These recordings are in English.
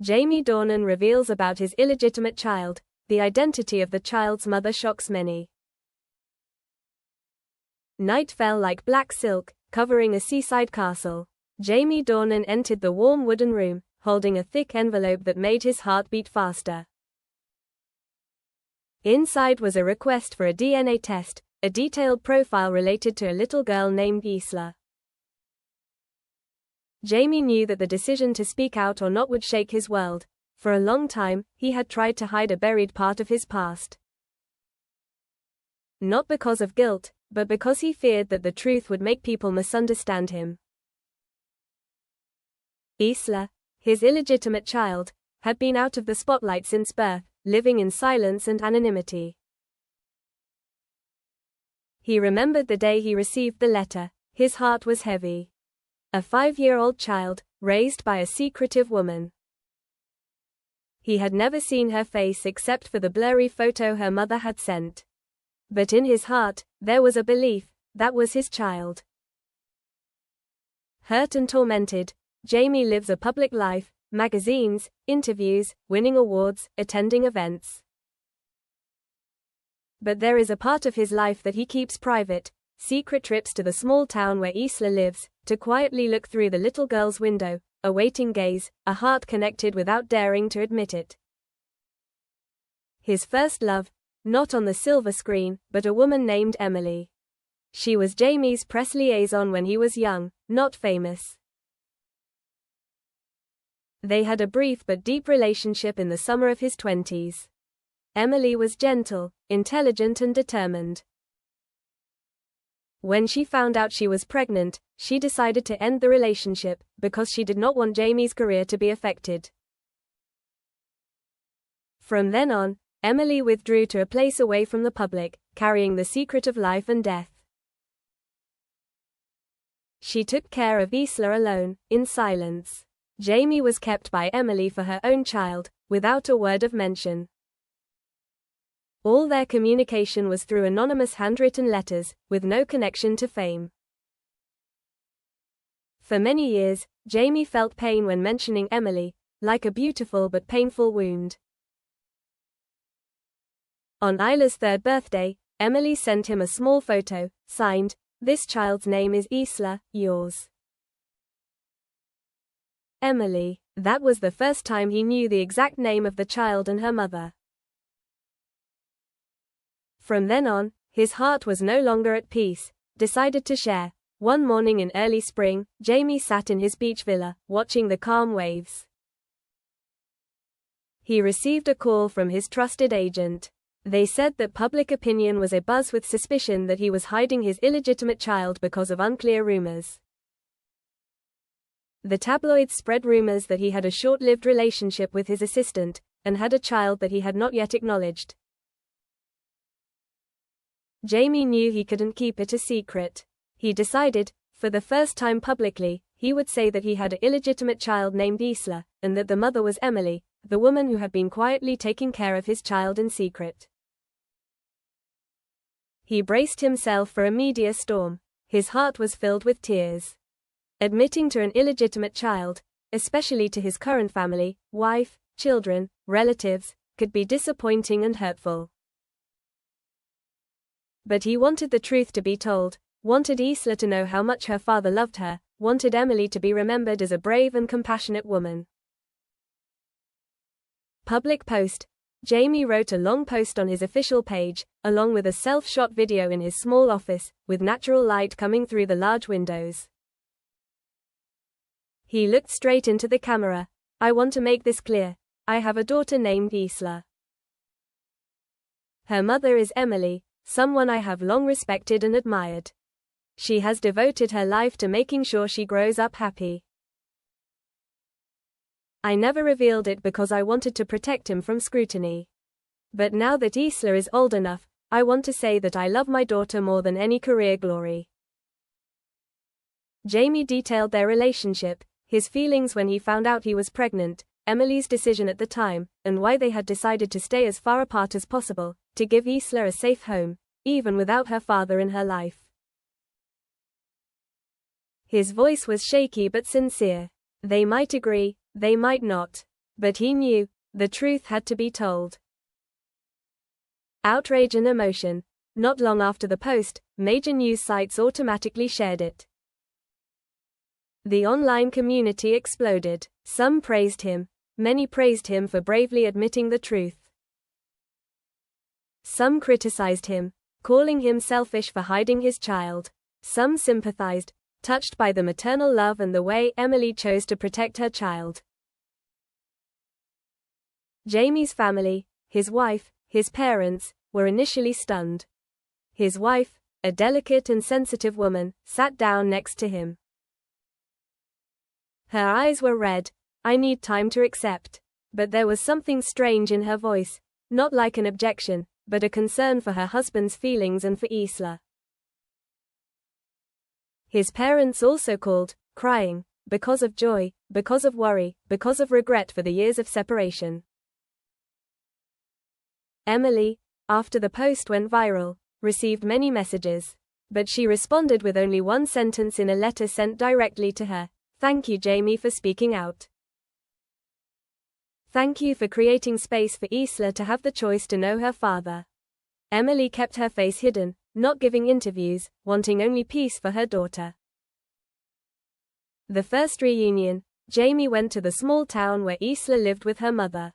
Jamie Dornan reveals about his illegitimate child. The identity of the child's mother shocks many. Night fell like black silk, covering a seaside castle. Jamie Dornan entered the warm wooden room, holding a thick envelope that made his heart beat faster. Inside was a request for a DNA test, a detailed profile related to a little girl named Isla. Jamie knew that the decision to speak out or not would shake his world. For a long time, he had tried to hide a buried part of his past. Not because of guilt, but because he feared that the truth would make people misunderstand him. Isla, his illegitimate child, had been out of the spotlight since birth, living in silence and anonymity. He remembered the day he received the letter. His heart was heavy. A 5-year-old child, raised by a secretive woman. He had never seen her face except for the blurry photo her mother had sent. But in his heart, there was a belief that was his child. Hurt and tormented, Jamie lives a public life, magazines, interviews, winning awards, attending events. But there is a part of his life that he keeps private, secret trips to the small town where Isla lives, to quietly look through the little girl's window, a waiting gaze, a heart connected without daring to admit it. His first love, not on the silver screen, but a woman named Emily. She was Jamie's press liaison when he was young, not famous. They had a brief but deep relationship in the summer of his 20s. Emily was gentle, intelligent and determined. When she found out she was pregnant, she decided to end the relationship, because she did not want Jamie's career to be affected. From then on, Emily withdrew to a place away from the public, carrying the secret of life and death. She took care of Isla alone, in silence. Jamie was kept by Emily for her own child, without a word of mention. All their communication was through anonymous handwritten letters, with no connection to fame. For many years, Jamie felt pain when mentioning Emily, like a beautiful but painful wound. On Isla's 3rd birthday, Emily sent him a small photo, signed, "This child's name is Isla, yours." Emily. That was the first time he knew the exact name of the child and her mother. From then on, his heart was no longer at peace, decided to share. One morning in early spring, Jamie sat in his beach villa, watching the calm waves. He received a call from his trusted agent. They said that public opinion was abuzz with suspicion that he was hiding his illegitimate child because of unclear rumors. The tabloids spread rumors that he had a short-lived relationship with his assistant, and had a child that he had not yet acknowledged. Jamie knew he couldn't keep it a secret. He decided, for the first time publicly, he would say that he had an illegitimate child named Isla, and that the mother was Emily, the woman who had been quietly taking care of his child in secret. He braced himself for a media storm. His heart was filled with tears. Admitting to an illegitimate child, especially to his current family, wife, children, relatives, could be disappointing and hurtful. But he wanted the truth to be told, wanted Isla to know how much her father loved her, wanted Emily to be remembered as a brave and compassionate woman. Public post. Jamie wrote a long post on his official page, along with a self-shot video in his small office, with natural light coming through the large windows. He looked straight into the camera. "I want to make this clear. I have a daughter named Isla. Her mother is Emily, someone I have long respected and admired. She has devoted her life to making sure she grows up happy. I never revealed it because I wanted to protect him from scrutiny. But now that Isla is old enough, I want to say that I love my daughter more than any career glory." Jamie detailed their relationship, his feelings when he found out he was pregnant, Emily's decision at the time, and why they had decided to stay as far apart as possible, to give Isla a safe home, even without her father in her life. His voice was shaky but sincere. They might agree, they might not. But he knew, the truth had to be told. Outrage and emotion. Not long after the post, major news sites automatically shared it. The online community exploded. Some praised him. Many praised him for bravely admitting the truth. Some criticized him, calling him selfish for hiding his child. Some sympathized, touched by the maternal love and the way Emily chose to protect her child. Jamie's family, his wife, his parents, were initially stunned. His wife, a delicate and sensitive woman, sat down next to him. Her eyes were red. "I need time to accept." But there was something strange in her voice, not like an objection, but a concern for her husband's feelings and for Isla. His parents also called, crying, because of joy, because of worry, because of regret for the years of separation. Emily, after the post went viral, received many messages. But she responded with only one sentence in a letter sent directly to her. "Thank you, Jamie, for speaking out. Thank you for creating space for Isla to have the choice to know her father." Emily kept her face hidden, not giving interviews, wanting only peace for her daughter. The first reunion, Jamie went to the small town where Isla lived with her mother.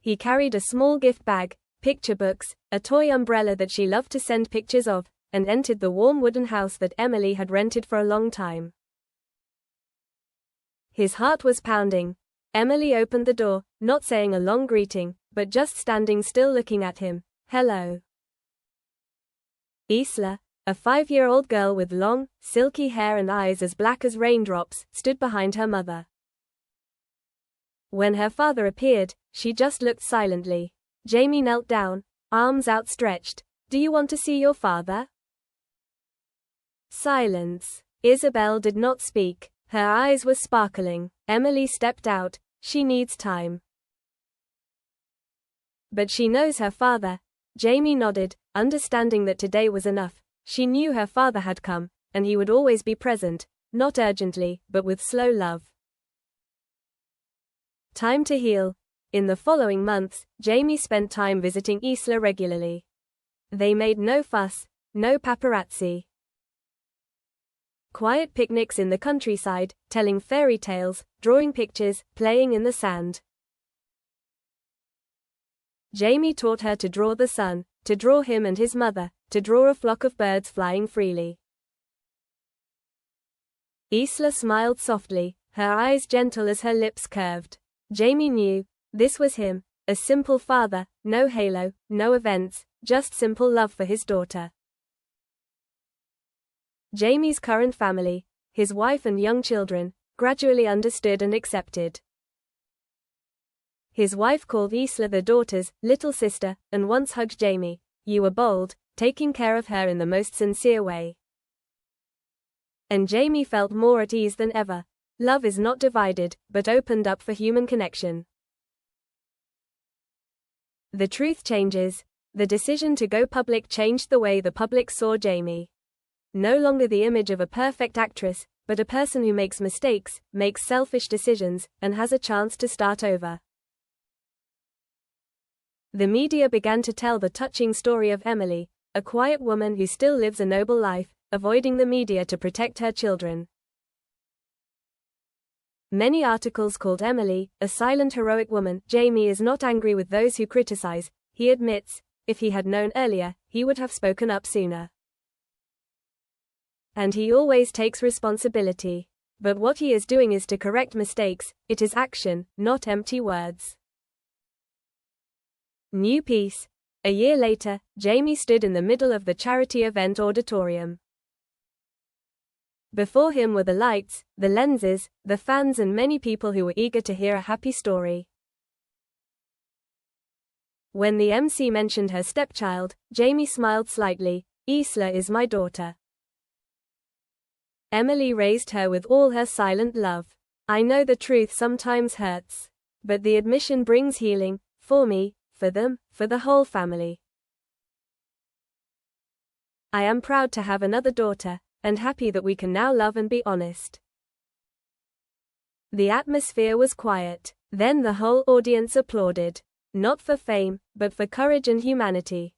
He carried a small gift bag, picture books, a toy umbrella that she loved to send pictures of, and entered the warm wooden house that Emily had rented for a long time. His heart was pounding. Emily opened the door, not saying a long greeting, but just standing still looking at him. "Hello." Isla, a 5-year-old girl with long, silky hair and eyes as black as raindrops, stood behind her mother. When her father appeared, she just looked silently. Jamie knelt down, arms outstretched. "Do you want to see your father?" Silence. Isabel did not speak. Her eyes were sparkling. Emily stepped out. She needs time. But she knows her father. Jamie nodded, understanding that today was enough. She knew her father had come, and he would always be present, not urgently, but with slow love. Time to heal. In the following months, Jamie spent time visiting Isla regularly. They made no fuss, no paparazzi. Quiet picnics in the countryside, telling fairy tales, drawing pictures, playing in the sand. Jamie taught her to draw the sun, to draw him and his mother, to draw a flock of birds flying freely. Isla smiled softly, her eyes gentle as her lips curved. Jamie knew, this was him, a simple father, no halo, no events, just simple love for his daughter. Jamie's current family, his wife and young children, gradually understood and accepted. His wife called Isla the daughter's little sister, and once hugged Jamie. "You were bold," taking care of her in the most sincere way. And Jamie felt more at ease than ever. Love is not divided, but opened up for human connection. The truth changes. The decision to go public changed the way the public saw Jamie. No longer the image of a perfect actress, but a person who makes mistakes, makes selfish decisions, and has a chance to start over. The media began to tell the touching story of Emily, a quiet woman who still lives a noble life, avoiding the media to protect her children. Many articles called Emily a silent heroic woman. Jamie is not angry with those who criticize, he admits, if he had known earlier, he would have spoken up sooner. And he always takes responsibility. But what he is doing is to correct mistakes, it is action, not empty words. New piece. A year later, Jamie stood in the middle of the charity event auditorium. Before him were the lights, the lenses, the fans and many people who were eager to hear a happy story. When the MC mentioned her stepchild, Jamie smiled slightly. "Isla is my daughter." Emily raised her with all her silent love. "I know the truth sometimes hurts. But the admission brings healing, for me, for them, for the whole family. I am proud to have another daughter, and happy that we can now love and be honest." The atmosphere was quiet. Then the whole audience applauded. Not for fame, but for courage and humanity.